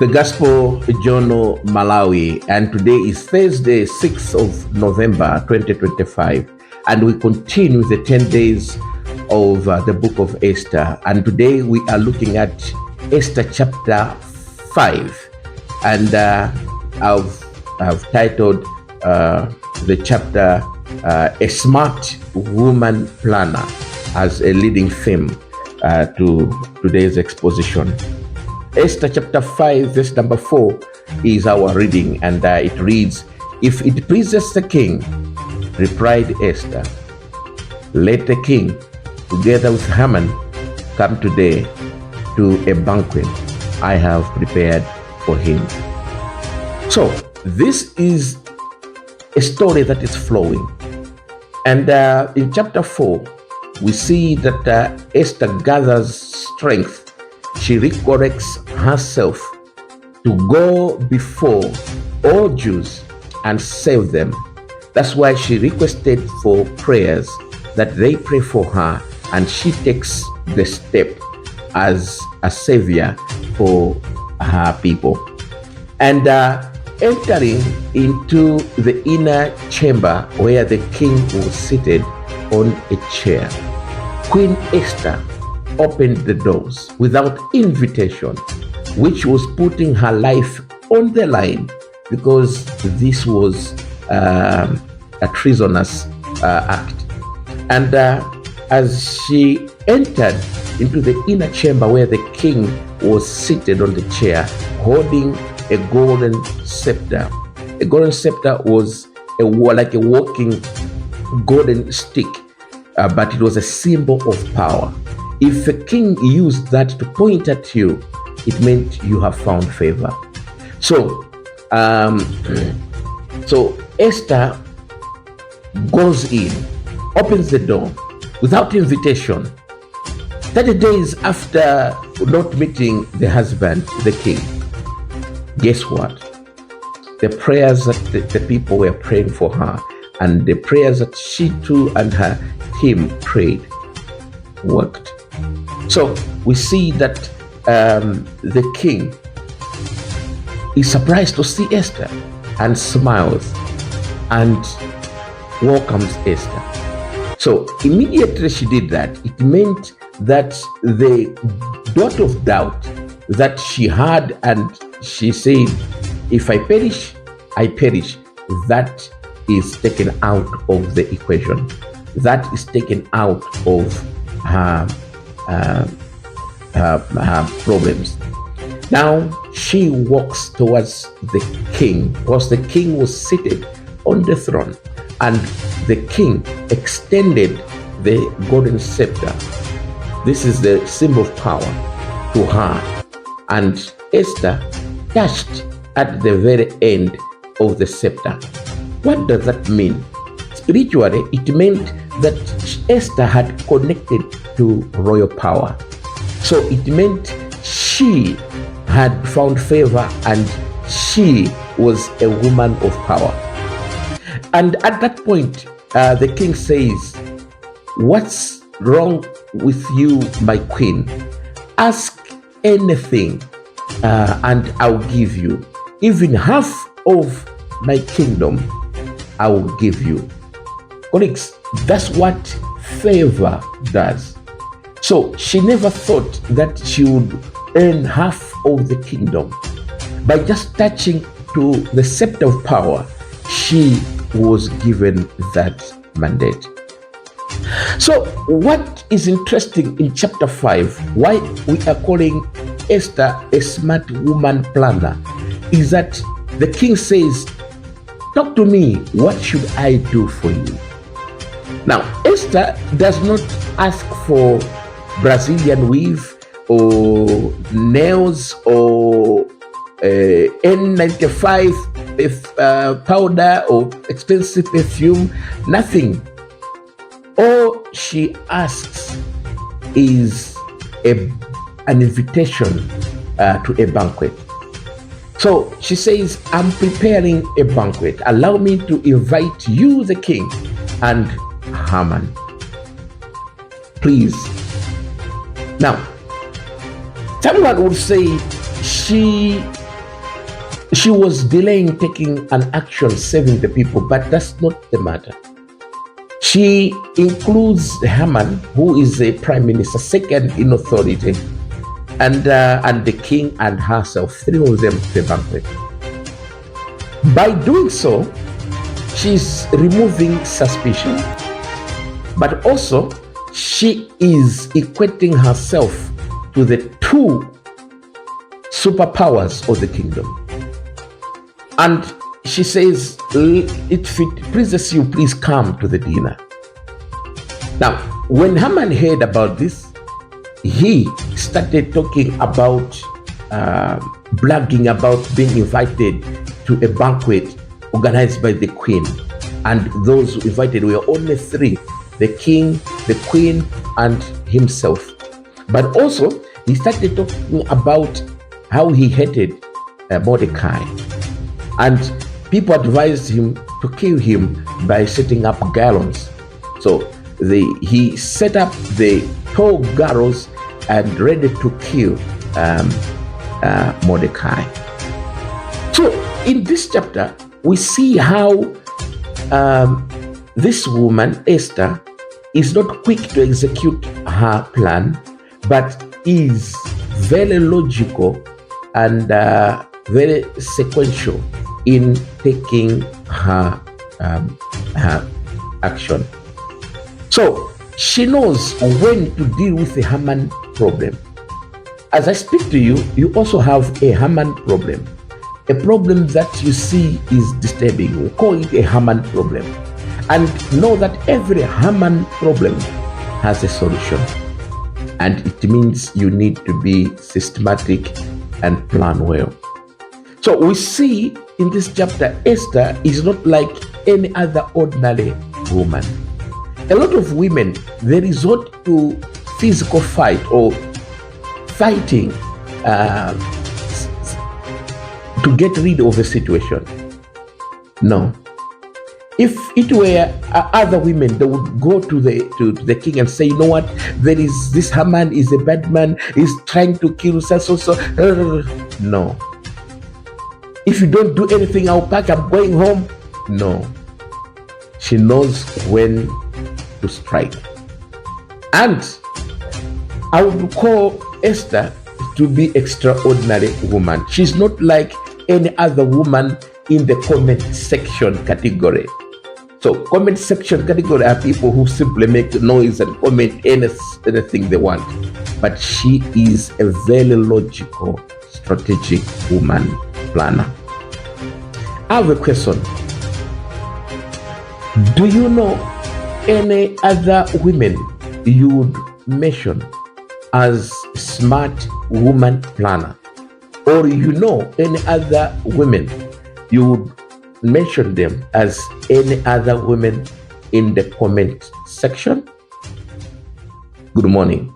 The Gospel Journal Malawi, and today is Thursday, 6th of November 2025, and we continue the 10 days of the book of Esther. And today we are looking at Esther chapter 5, and I've titled the chapter A Smart Woman Planner as a leading theme to today's exposition. Esther chapter 5 verse number 4 is our reading, and it reads, "If it pleases the king," replied Esther, "let the king together with Haman come today to a banquet I have prepared for him." So this is a story that is flowing, and in chapter 4 we see that Esther gathers strength. She recollects herself to go before all Jews and save them. That's why she requested for prayers, that they pray for her, and she takes the step as a savior for her people. And entering into the inner chamber where the king was seated on a chair, Queen Esther opened the doors without invitation, which was putting her life on the line, because this was a treasonous act. And as she entered into the inner chamber where the king was seated on the chair holding a golden scepter. A golden scepter was like a walking golden stick, but it was a symbol of power. If a king used that to point at you, it meant you have found favor. So Esther goes in, opens the door without invitation. 30 days after not meeting the husband, the king, guess what? The prayers that the people were praying for her, and the prayers that she too and her team prayed, worked. So we see that the king is surprised to see Esther and smiles and welcomes Esther. So immediately she did that. It meant that the dot of doubt that she had, and she said, "If I perish, I perish," that is taken out of the equation. That is taken out of her problems. Now she walks towards the king, whilst the king was seated on the throne, and the king extended the golden scepter. This is the symbol of power to her, and Esther touched at the very end of the scepter. What does that mean? Spiritually, it meant that Esther had connected to royal power. So it meant she had found favor, and she was a woman of power. And at that point, the king says, "What's wrong with you, my queen? Ask anything, and I'll give you. Even half of my kingdom, I will give you." Colleagues, that's what favor does. So she never thought that she would earn half of the kingdom. By just touching to the scepter of power, she was given that mandate. So what is interesting in chapter 5, why we are calling Esther a smart woman planner, is that the king says, "Talk to me, what should I do for you?" Now, Esther does not ask for Brazilian weave or nails or N95 powder or expensive perfume, nothing. All she asks is an invitation to a banquet. So she says, "I'm preparing a banquet. Allow me to invite you, the king, and Haman. Please." Now, someone would say she She was delaying taking an action saving the people, but that's not the matter. She includes Haman, who is a prime minister, second in authority, and the king and herself, three of them to the banquet. By doing so, she's removing suspicion, but also she is equating herself to the two superpowers of the kingdom. And she says, if it pleases you, please come to the dinner. Now, when Haman heard about this, he started talking about, bragging about being invited to a banquet organized by the queen. And those invited were only three: the king, the queen, and himself. But also, he started talking about how he hated Mordecai. And people advised him to kill him by setting up gallows. So he set up the tall gallows and ready to kill Mordecai. So in this chapter, we see how this woman, Esther, is not quick to execute her plan, but is very logical and very sequential in taking her action. So she knows when to deal with the Haman problem. As I speak to you, you also have a Haman problem. A problem that you see is disturbing. We call it a Haman problem. And know that every Haman problem has a solution. And it means you need to be systematic and plan well. So we see in this chapter, Esther is not like any other ordinary woman. A lot of women, they resort to physical fight or fighting to get rid of a situation. No. If it were other women, they would go to the king and say, you know what, there is this Haman is a bad man, he's trying to kill so. No. If you don't do anything, I'll pack, I'm going home. No. She knows when to strike. And I would call Esther to be extraordinary woman. She's not like any other woman in the comment section category. So comment section category are people who simply make noise and comment anything they want. But she is a very logical, strategic woman planner. I have a question. Do you know any other women you would mention as smart woman planner? Or you know any other women you would mention them as any other women in the comment section? Good morning.